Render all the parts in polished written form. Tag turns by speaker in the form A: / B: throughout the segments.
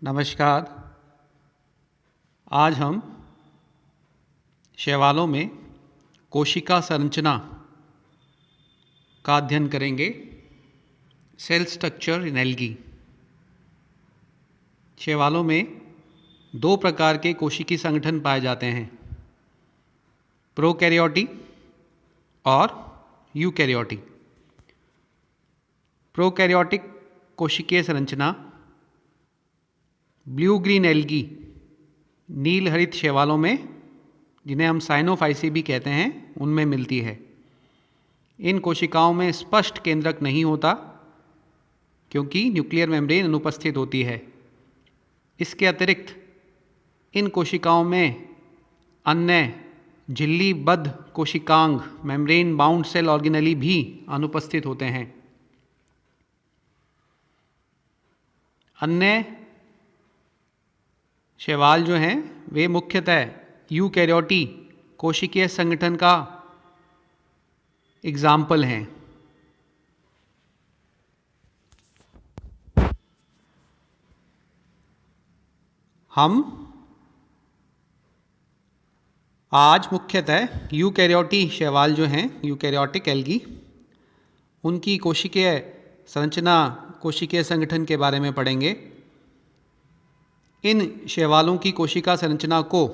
A: नमस्कार। आज हम शैवालों में कोशिका संरचना का अध्ययन करेंगे। Cell structure in algae. शैवालों में दो प्रकार के कोशिकीय संगठन पाए जाते हैं, प्रोकैरियोटिक और यूकैरियोटिक। प्रोकैरियोटिक कोशिकीय संरचना ब्लू ग्रीन एल्गी, नील हरित शैवालों में, जिन्हें हम साइनोफाइसी भी कहते हैं, उनमें मिलती है। इन कोशिकाओं में स्पष्ट केंद्रक नहीं होता क्योंकि न्यूक्लियर मेम्ब्रेन अनुपस्थित होती है। इसके अतिरिक्त इन कोशिकाओं में अन्य झिल्लीबद्ध कोशिकांग मेम्ब्रेन बाउंड सेल ऑर्गेनेली भी अनुपस्थित होते हैं। अन्य शैवाल जो हैं वे मुख्यतः यूकैरियोटी कोशिकीय संगठन का एग्जाम्पल हैं। हम आज मुख्यतः यूकैरियोटी शैवाल जो हैं, यूकैरियोटिक एल्गी, उनकी कोशिकीय संरचना, कोशिकीय संगठन के बारे में पढ़ेंगे। इन शैवालों की कोशिका संरचना को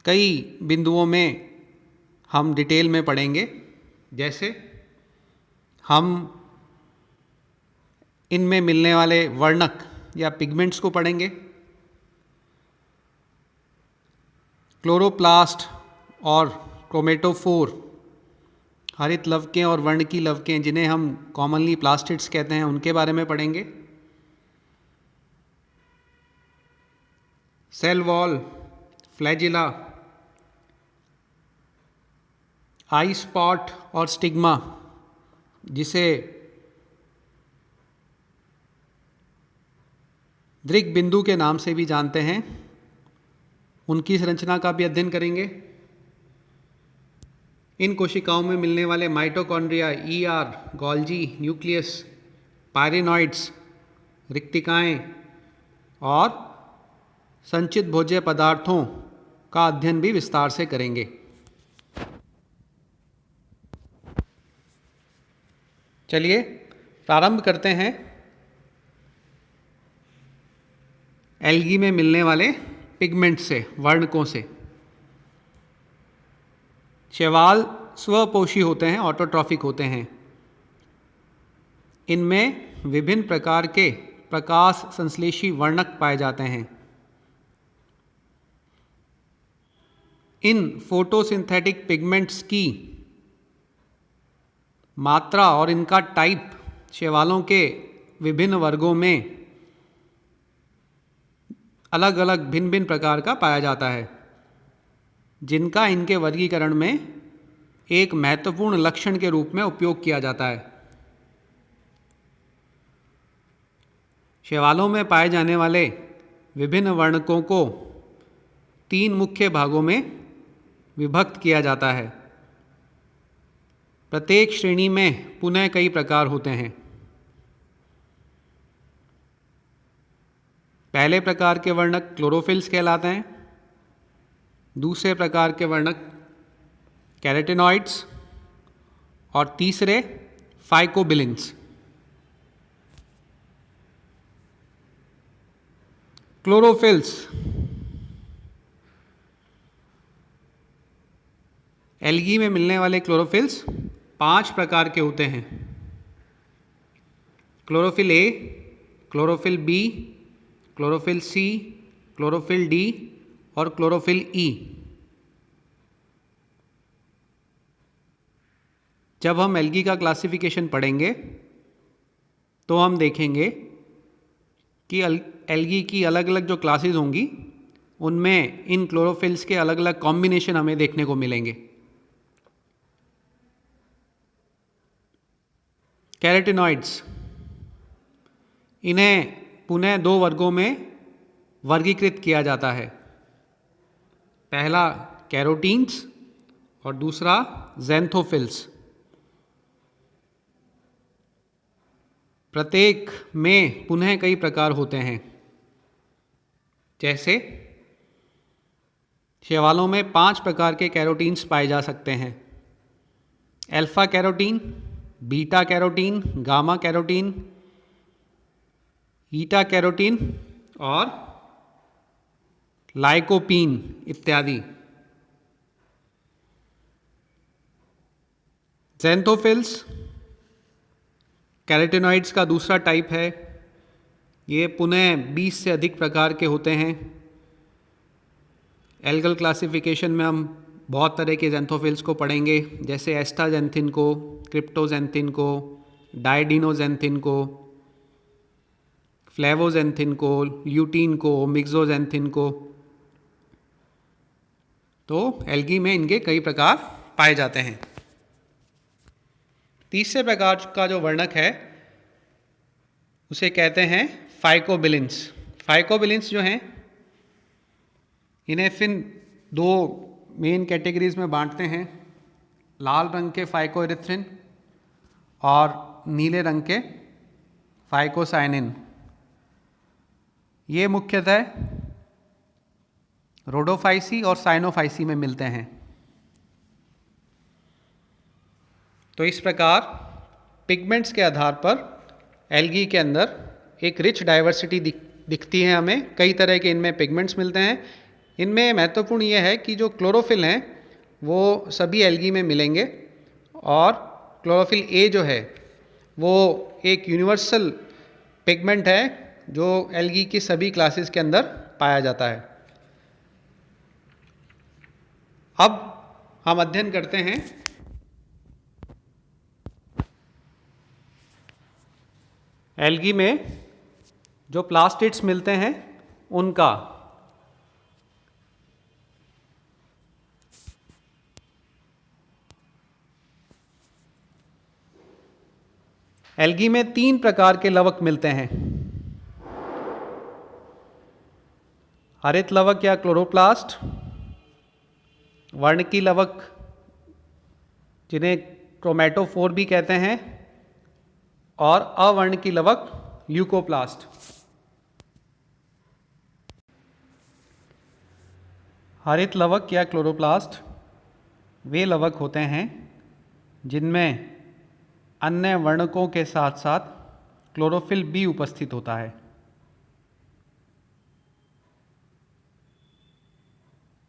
A: कई बिंदुओं में हम डिटेल में पढ़ेंगे। जैसे हम इनमें मिलने वाले वर्णक या पिगमेंट्स को पढ़ेंगे, क्लोरोप्लास्ट और क्रोमेटोफोर, हरित लवकें और वर्णकी लवकें, जिन्हें हम कॉमनली प्लास्टिड्स कहते हैं, उनके बारे में पढ़ेंगे। सेल वॉल, फ्लैजिला, आई स्पॉट और स्टिग्मा, जिसे दृक बिंदु के नाम से भी जानते हैं, उनकी संरचना का भी अध्ययन करेंगे। इन कोशिकाओं में मिलने वाले माइटोकॉन्ड्रिया, ईआर, गोल्जी, न्यूक्लियस, पायरेनॉइड्स, रिक्तिकाएं और संचित भोज्य पदार्थों का अध्ययन भी विस्तार से करेंगे। चलिए प्रारंभ करते हैं एल्गी में मिलने वाले पिगमेंट से, वर्णकों से। शैवाल स्वपोषी होते हैं, ऑटोट्रॉफिक होते हैं। इनमें विभिन्न प्रकार के प्रकाश संश्लेषी वर्णक पाए जाते हैं। इन फोटोसिंथेटिक पिगमेंट्स की मात्रा और इनका टाइप शैवालों के विभिन्न वर्गों में अलग अलग भिन्न भिन्न प्रकार का पाया जाता है, जिनका इनके वर्गीकरण में एक महत्वपूर्ण लक्षण के रूप में उपयोग किया जाता है। शैवालों में पाए जाने वाले विभिन्न वर्णकों को तीन मुख्य भागों में विभक्त किया जाता है। प्रत्येक श्रेणी में पुनः कई प्रकार होते हैं। पहले प्रकार के वर्णक क्लोरोफिल्स कहलाते हैं। दूसरे प्रकार के वर्णक कैरोटिनॉइड्स और तीसरे फाइकोबिलिन्स। क्लोरोफिल्स एल्गी में मिलने वाले क्लोरोफिल्स 5 प्रकार के होते हैं। Chlorophyll A, chlorophyll B, chlorophyll C, chlorophyll D और क्लोरोफिल ई। जब हम एल्गी का क्लासिफिकेशन पढ़ेंगे तो हम देखेंगे कि एल्गी की अलग अलग जो क्लासेस होंगी, उनमें इन क्लोरोफिल्स के अलग अलग कॉम्बिनेशन हमें देखने को मिलेंगे। कैरोटिनॉइड्स, इन्हें पुनः 2 वर्गों में वर्गीकृत किया जाता है। पहला कैरोटीन्स और दूसरा ज़ैंथोफिल्स। प्रत्येक में पुनः कई प्रकार होते हैं। जैसे शैवालों में 5 प्रकार के कैरोटीन्स पाए जा सकते हैं: alpha carotene, beta carotene, gamma carotene, eta carotene और लाइकोपीन इत्यादि। ज़ैंथोफिल्स कैरोटीनॉइड्स का दूसरा टाइप है। ये पुनः 20 से अधिक प्रकार के होते हैं। एल्गल क्लासिफिकेशन में हम बहुत तरह के ज़ैंथोफिल्स को पढ़ेंगे, जैसे एस्टाजेंथिन को, क्रिप्टोजेंथिन को, डायडिनोजेंथिन को, फ्लेवोजेंथिन को, ल्यूटीन को, मिक्सोजेंथिन को। तो एल्गी में इनके कई प्रकार पाए जाते हैं। तीसरे प्रकार का जो वर्णक है उसे कहते हैं फाइकोबिलिन्स। फाइकोबिलिन्स जो हैं इन्हें फिर 2 मेन कैटेगरीज में बांटते हैं: लाल रंग के फाइकोएरिथ्रिन और नीले रंग के फाइकोसाइनिन। ये मुख्यतः रोडोफाइसी और साइनोफाइसी में मिलते हैं। तो इस प्रकार पिगमेंट्स के आधार पर एल्गी के अंदर एक रिच डाइवर्सिटी दिखती है हमें। कई तरह के इनमें पिगमेंट्स मिलते हैं। इनमें महत्वपूर्ण यह है कि जो क्लोरोफिल हैं वो सभी एल्गी में मिलेंगे, और क्लोरोफिल ए जो है वो एक यूनिवर्सल पिगमेंट है जो एल्गी की सभी क्लासेस के अंदर पाया जाता है। अब हम अध्ययन करते हैं एल्गी में जो प्लास्टिड्स मिलते हैं उनका। एल्गी में 3 प्रकार के लवक मिलते हैं: हरित लवक या क्लोरोप्लास्ट, वर्णकी लवक जिन्हें क्रोमेटोफोर भी कहते हैं, और अवर्णकी लवक ल्यूकोप्लास्ट। हरित लवक या क्लोरोप्लास्ट वे लवक होते हैं जिनमें अन्य वर्णकों के साथ साथ क्लोरोफिल भी उपस्थित होता है।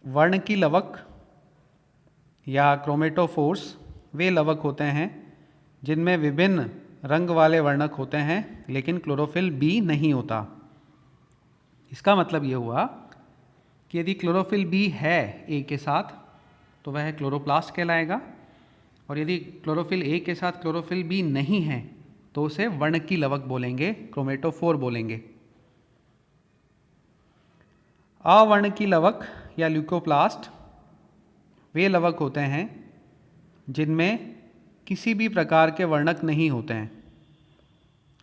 A: वर्णकी लवक या क्रोमेटोफोर्स वे लवक होते हैं जिनमें विभिन्न रंग वाले वर्णक होते हैं लेकिन क्लोरोफिल भी नहीं होता। इसका मतलब ये हुआ कि यदि क्लोरोफिल भी है ए के साथ तो वह क्लोरोप्लास्ट कहलाएगा, और यदि क्लोरोफिल ए के साथ क्लोरोफिल भी नहीं है तो उसे वर्णकी लवक बोलेंगे, क्रोमेटोफोर बोलेंगे। अवर्णकी लवक या ल्यूकोप्लास्ट वे लवक होते हैं जिनमें किसी भी प्रकार के वर्णक नहीं होते हैं,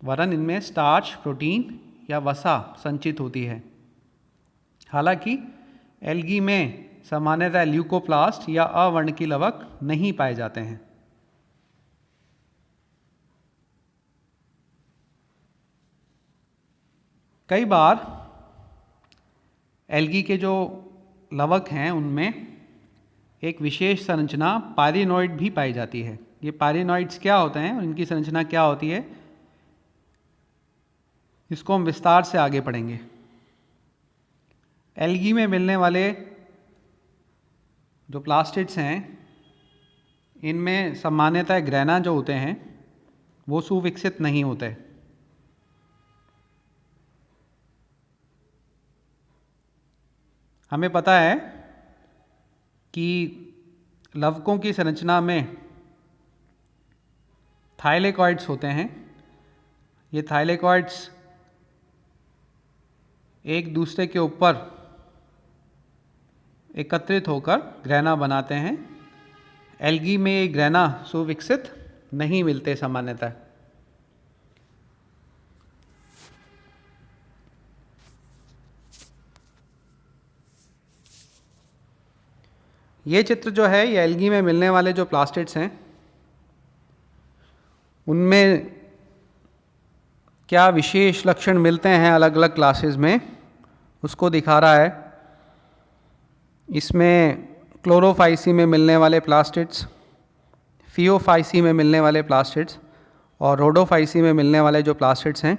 A: वरन इनमें स्टार्च, प्रोटीन या वसा संचित होती है। हालांकि एल्गी में सामान्यतः ल्यूकोप्लास्ट या अवर्णकी लवक नहीं पाए जाते हैं। कई बार एल्गी के जो लवक हैं उनमें एक विशेष संरचना पायरिनॉइड भी पाई जाती है। ये पायरिनॉइड्स क्या होते हैं, इनकी संरचना क्या होती है, इसको हम विस्तार से आगे पढ़ेंगे। एल्गी में मिलने वाले जो प्लास्टिड्स हैं इनमें सामान्यतः ग्रैना जो होते हैं वो सुविकसित नहीं होते। हमें पता है कि लवकों की संरचना में थाइलेकॉइड्स होते हैं। ये थाइलेकॉइड्स एक दूसरे के ऊपर एकत्रित होकर ग्रैना बनाते हैं। एल्गी में ये ग्रैना सुविकसित नहीं मिलते सामान्यतः। ये चित्र जो है ये एल्गी में मिलने वाले जो प्लास्टिड्स हैं उनमें क्या विशेष लक्षण मिलते हैं अलग अलग क्लासेस में, उसको दिखा रहा है। इसमें क्लोरोफाइसी में मिलने वाले प्लास्टिड्स, फियोफाइसी में मिलने वाले प्लास्टिड्स और रोडोफाइसी में मिलने वाले जो प्लास्टिड्स हैं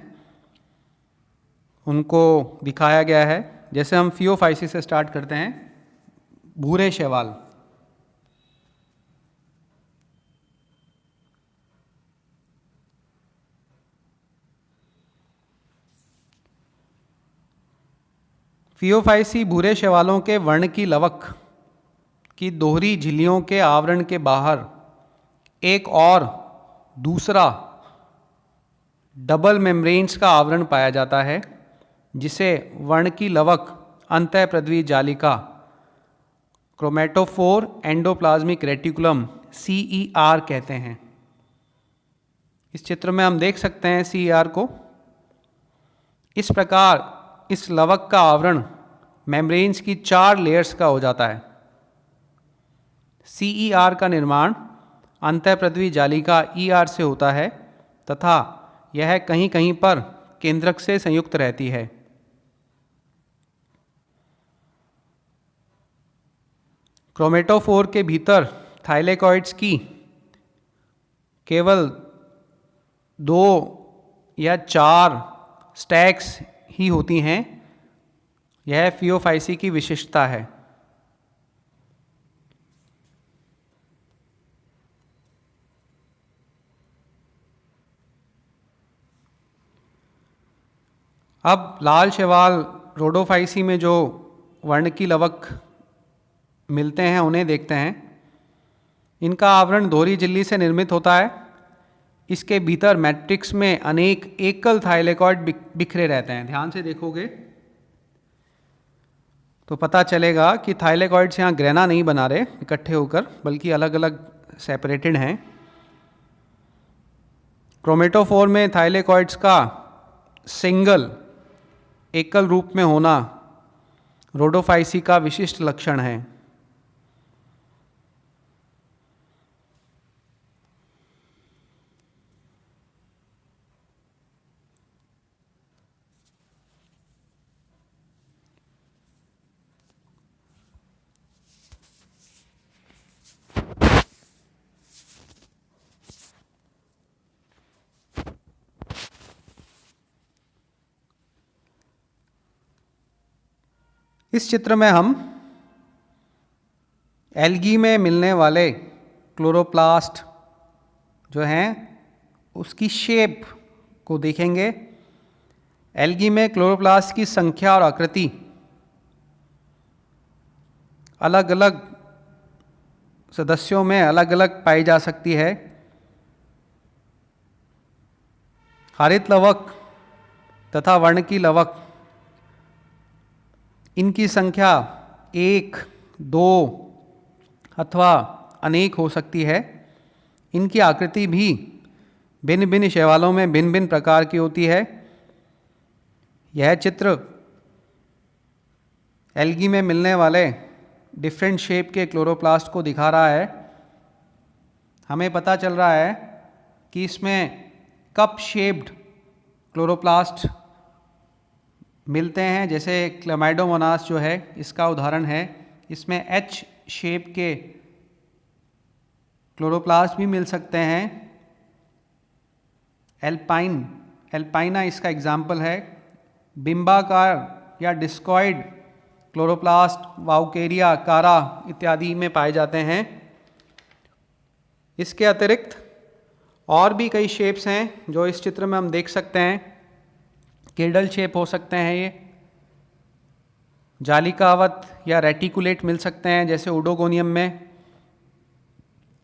A: उनको दिखाया गया है। जैसे हम फियोफाइसी से स्टार्ट करते हैं, भूरे शैवाल। फियोफाइसी भूरे शैवालों के वर्ण की लवक की दोहरी झिल्लियों के आवरण के बाहर एक और दूसरा डबल मेम्ब्रेन्स का आवरण पाया जाता है, जिसे वर्ण की लवक अंतःप्रद्वी जालिका क्रोमेटोफोर एंडोप्लाज्मिक रेटिकुलम CER कहते हैं। इस चित्र में हम देख सकते हैं CER को। इस प्रकार इस लवक का आवरण मेम्ब्रेन्स की 4 लेयर्स का हो जाता है। CER का निर्माण अंतःप्रद्वी जालिका ER से होता है तथा यह कहीं कहीं पर केंद्रक से संयुक्त रहती है। क्रोमेटोफोर के भीतर थाइलेकॉइड्स की केवल 2 या 4 स्टैक्स ही होती हैं। यह फियोफाइसी की विशिष्टता है। अब लाल शैवाल रोडोफाइसी में जो वर्ण की लवक मिलते हैं उन्हें देखते हैं। इनका आवरण दोहरी झिल्ली से निर्मित होता है। इसके भीतर मैट्रिक्स में अनेक एकल थाइलेकॉइड बिखरे रहते हैं। ध्यान से देखोगे तो पता चलेगा कि थाइलेकॉइड्स यहाँ ग्रेना नहीं बना रहे इकट्ठे होकर, बल्कि अलग अलग सेपरेटेड हैं। क्रोमेटोफोर में थाइलेकॉइड्स का सिंगल एकल रूप में होना रोडोफाइसी का विशिष्ट लक्षण है। इस चित्र में हम एल्गी में मिलने वाले क्लोरोप्लास्ट जो हैं उसकी शेप को देखेंगे। एल्गी में क्लोरोप्लास्ट की संख्या और आकृति अलग अलग सदस्यों में अलग अलग पाई जा सकती है। हरित लवक तथा वर्ण की लवक, इनकी संख्या 1, 2 अथवा अनेक हो सकती है। इनकी आकृति भी भिन्न भिन्न शैवालों में भिन्न भिन्न प्रकार की होती है। यह चित्र एल्गी में मिलने वाले डिफरेंट शेप के क्लोरोप्लास्ट को दिखा रहा है। हमें पता चल रहा है कि इसमें कप शेप्ड क्लोरोप्लास्ट मिलते हैं। जैसे क्लैमाइडोमोनास जो है इसका उदाहरण है। इसमें H शेप के क्लोरोप्लास्ट भी मिल सकते हैं। एल्पाइना इसका एग्जाम्पल है। बिंबाकार या डिस्कॉइड क्लोरोप्लास्ट वाउकेरिया, कारा इत्यादि में पाए जाते हैं। इसके अतिरिक्त और भी कई शेप्स हैं जो इस चित्र में हम देख सकते हैं। किर्डल शेप हो सकते हैं, ये जालिकावत या रेटिकुलेट मिल सकते हैं जैसे ओडोगोनियम में।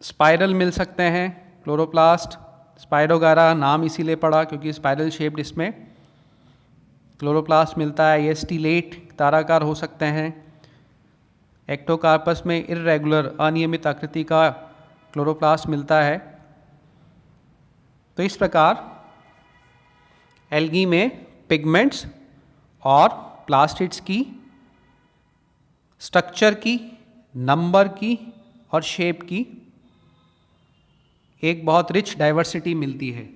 A: स्पाइरल मिल सकते हैं क्लोरोप्लास्ट, स्पाइरोगारा नाम इसीलिए पड़ा क्योंकि स्पाइरल शेप्ड इसमें क्लोरोप्लास्ट मिलता है। ये स्टीलेट ताराकार हो सकते हैं। एक्टोकार्पस में इर्रेगुलर अनियमित आकृति का क्लोरोप्लास्ट मिलता है। तो इस प्रकार एल्गी में पिगमेंट्स और प्लास्टिड्स की स्ट्रक्चर की, नंबर की और शेप की एक बहुत रिच डाइवर्सिटी मिलती है।